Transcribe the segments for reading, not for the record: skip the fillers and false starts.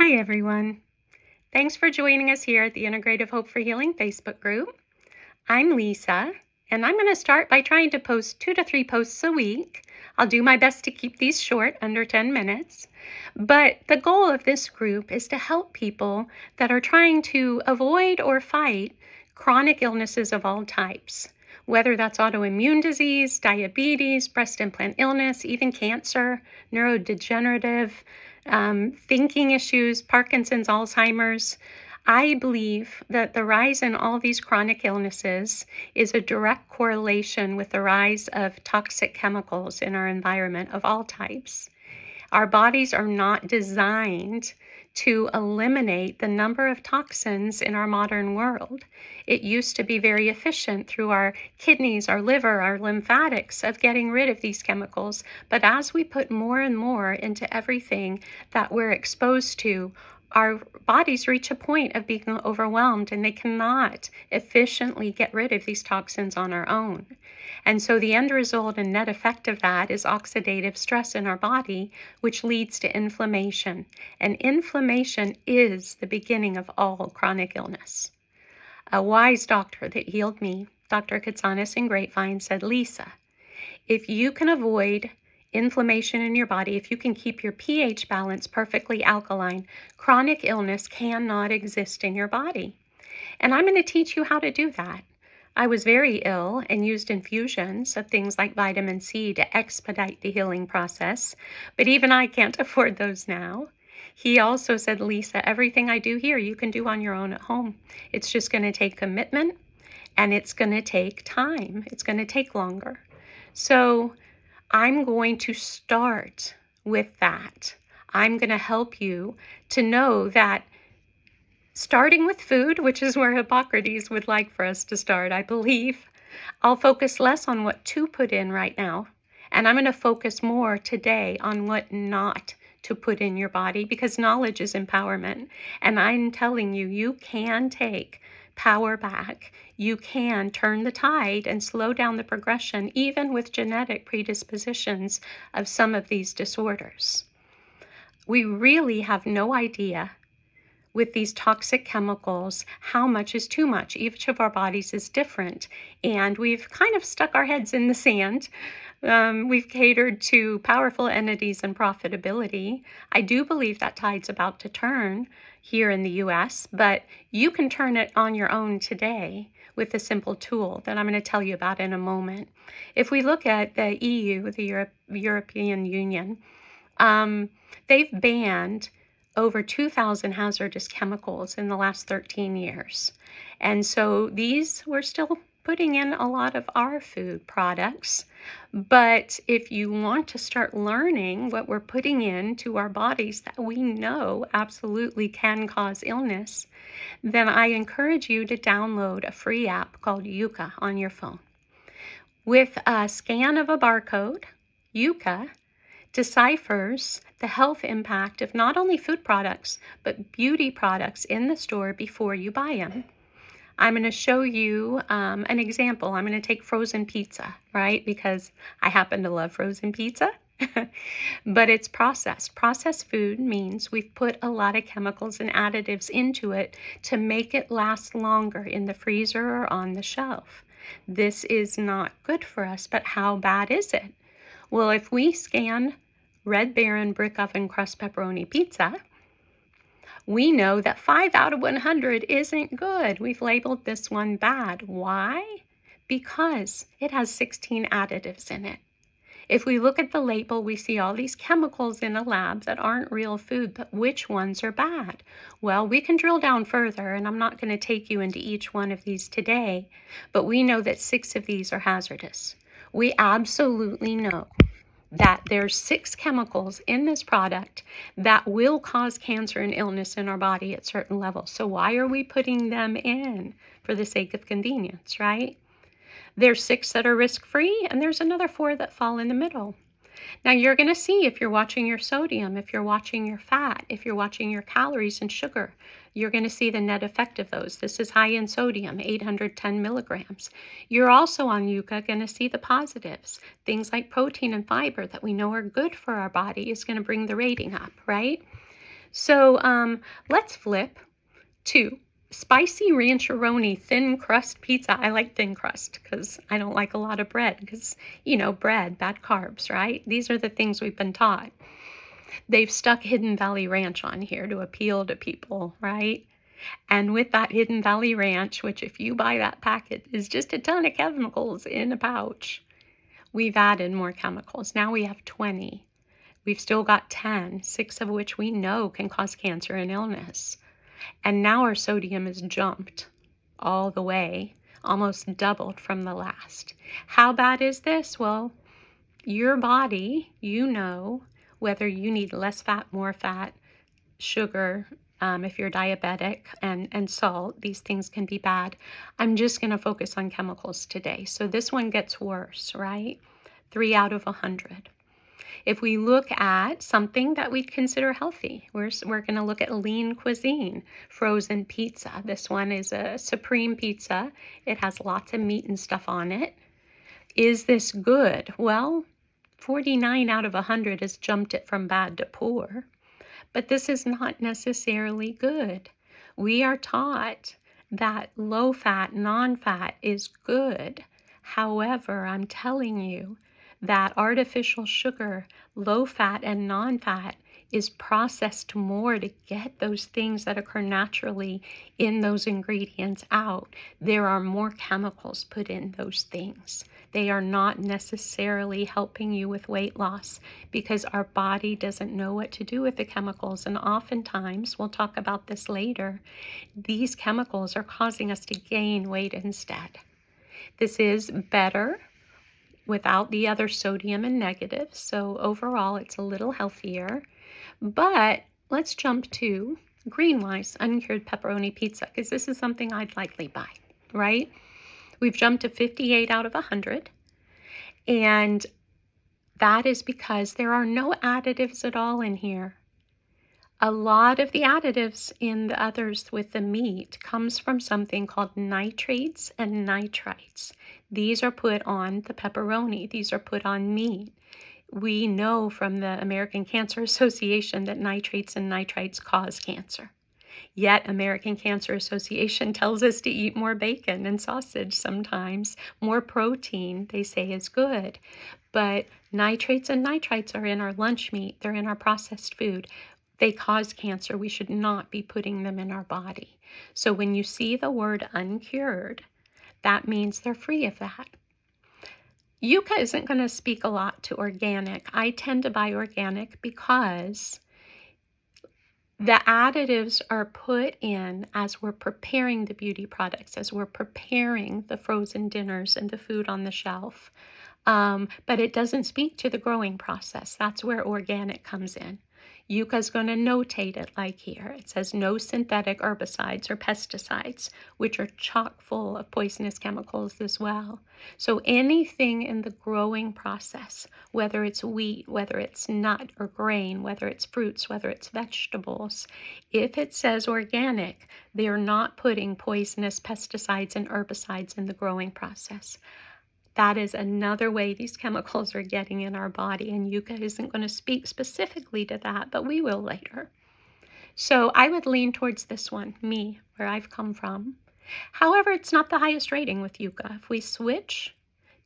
Hi, everyone. Thanks for joining us here at the Integrative Hope for Healing Facebook group. I'm Lisa, and I'm going to start by trying to post 2 to 3 posts a week. I'll do my best to keep these short, under 10 minutes. But the goal of this group is to help people that are trying to avoid or fight chronic illnesses of all types, whether that's autoimmune disease, diabetes, breast implant illness, even cancer, neurodegenerative, thinking issues, Parkinson's, Alzheimer's. I believe that the rise in all these chronic illnesses is a direct correlation with the rise of toxic chemicals in our environment of all types. Our bodies are not designed to eliminate the number of toxins in our modern world. It used to be very efficient through our kidneys, our liver, our lymphatics of getting rid of these chemicals. But as we put more and more into everything that we're exposed to, our bodies reach a point of being overwhelmed and they cannot efficiently get rid of these toxins on our own. And so the end result and net effect of that is oxidative stress in our body, which leads to inflammation. And inflammation is the beginning of all chronic illness. A wise doctor that healed me, Dr. Katsanis in Grapevine, said, Lisa, if you can avoid inflammation in your body, if you can keep your pH balance perfectly alkaline, chronic illness cannot exist in your body. And I'm going to teach you how to do that. I was very ill and used infusions of things like vitamin C to expedite the healing process, but even I can't afford those now. He also said, Lisa, everything I do here you can do on your own at home. It's just going to take commitment and it's going to take time. It's going to take longer. So I'm going to start with that. I'm going to help you to know that starting with food, which is where Hippocrates would like for us to start, I believe, I'll focus less on what to put in right now. And I'm going to focus more today on what not to put in your body, because knowledge is empowerment. And I'm telling you, you can take power back. You can turn the tide and slow down the progression, even with genetic predispositions of some of these disorders. We really have no idea with these toxic chemicals, how much is too much. Each of our bodies is different, and we've kind of stuck our heads in the sand. We've catered to powerful entities and profitability. I do believe that tide's about to turn here in the US, but you can turn it on your own today with a simple tool that I'm going to tell you about in a moment. If we look at the EU, the European Union, they've banned over 2,000 hazardous chemicals in the last 13 years. And so these we're still putting in a lot of our food products. But if you want to start learning what we're putting into our bodies that we know absolutely can cause illness, then I encourage you to download a free app called Yuka on your phone. With a scan of a barcode, Yuka deciphers the health impact of not only food products, but beauty products in the store before you buy them. I'm going to show you an example. I'm going to take frozen pizza, right? Because I happen to love frozen pizza, but it's processed. Processed food means we've put a lot of chemicals and additives into it to make it last longer in the freezer or on the shelf. This is not good for us, but how bad is it? Well, if we scan Red Baron brick oven crust pepperoni pizza, we know that 5 out of 100 isn't good. We've labeled this one bad. Why? Because it has 16 additives in it. If we look at the label, we see all these chemicals in a lab that aren't real food, but which ones are bad? Well, we can drill down further, and I'm not going to take you into each one of these today, but we know that 6 of these are hazardous. We absolutely know that there's 6 chemicals in this product that will cause cancer and illness in our body at certain levels. So why are we putting them in? For the sake of convenience, right? There's 6 that are risk-free, and there's another 4 that fall in the middle. Now you're going to see if you're watching your sodium, if you're watching your fat, if you're watching your calories and sugar, you're going to see the net effect of those. This is high in sodium, 810 milligrams. You're also on Yuka going to see the positives. Things like protein and fiber that we know are good for our body is going to bring the rating up, right? So let's flip to spicy rancheroni thin crust pizza. I like thin crust because I don't like a lot of bread because, bread, bad carbs, right? These are the things we've been taught. They've stuck Hidden Valley Ranch on here to appeal to people, right? And with that Hidden Valley Ranch, which if you buy that packet is just a ton of chemicals in a pouch, we've added more chemicals. Now we have 20. We've still got 10, 6 of which we know can cause cancer and illness. And now our sodium has jumped all the way, almost doubled from the last. How bad is this? Well, your body, whether you need less fat, more fat, sugar, if you're diabetic, and salt. These things can be bad. I'm just going to focus on chemicals today. So this one gets worse, right? 3 out of 100. If we look at something that we consider healthy, we're going to look at lean cuisine, frozen pizza. This one is a supreme pizza. It has lots of meat and stuff on it. Is this good? Well, 49 out of 100 has jumped it from bad to poor. But this is not necessarily good. We are taught that low-fat, non-fat is good. However, I'm telling you that artificial sugar, low-fat and non-fat, is processed more to get those things that occur naturally in those ingredients out. There are more chemicals put in those things. They are not necessarily helping you with weight loss because our body doesn't know what to do with the chemicals. And oftentimes, we'll talk about this later, these chemicals are causing us to gain weight instead. This is better without the other sodium and negatives. So overall, it's a little healthier. But let's jump to Greenwise uncured pepperoni pizza because this is something I'd likely buy, right? We've jumped to 58 out of 100. And that is because there are no additives at all in here. A lot of the additives in the others with the meat comes from something called nitrates and nitrites. These are put on the pepperoni. These are put on meat. We know from the American Cancer Association that nitrates and nitrites cause cancer. Yet American Cancer Association tells us to eat more bacon and sausage sometimes. More protein, they say, is good. But nitrates and nitrites are in our lunch meat. They're in our processed food. They cause cancer. We should not be putting them in our body. So when you see the word uncured, that means they're free of that. Yuka isn't going to speak a lot to organic. I tend to buy organic because the additives are put in as we're preparing the beauty products, as we're preparing the frozen dinners and the food on the shelf. But it doesn't speak to the growing process. That's where organic comes in. Yuka's going to notate it like here. It says no synthetic herbicides or pesticides, which are chock full of poisonous chemicals as well. So anything in the growing process, whether it's wheat, whether it's nut or grain, whether it's fruits, whether it's vegetables, if it says organic, they are not putting poisonous pesticides and herbicides in the growing process. That is another way these chemicals are getting in our body, and Yuka isn't going to speak specifically to that, but we will later. So I would lean towards this one, me, where I've come from. However, it's not the highest rating with Yuka. If we switch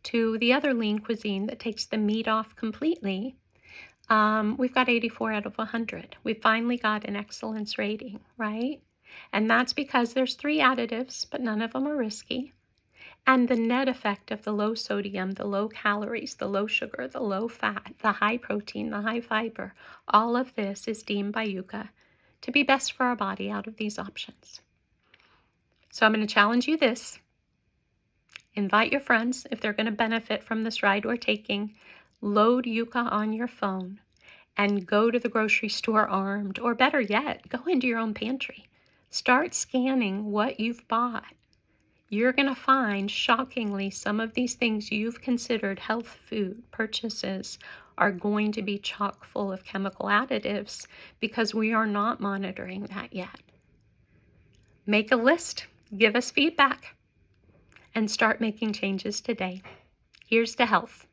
to the other lean cuisine that takes the meat off completely, we've got 84 out of 100. We finally got an excellence rating, right? And that's because there's 3 additives, but none of them are risky. And the net effect of the low sodium, the low calories, the low sugar, the low fat, the high protein, the high fiber, all of this is deemed by Yuka to be best for our body out of these options. So I'm going to challenge you this. Invite your friends if they're going to benefit from this ride we're taking. Load Yuka on your phone and go to the grocery store armed, or better yet, go into your own pantry. Start scanning what you've bought. You're going to find, shockingly, some of these things you've considered health food purchases are going to be chock full of chemical additives because we are not monitoring that yet. Make a list, give us feedback, and start making changes today. Here's to health.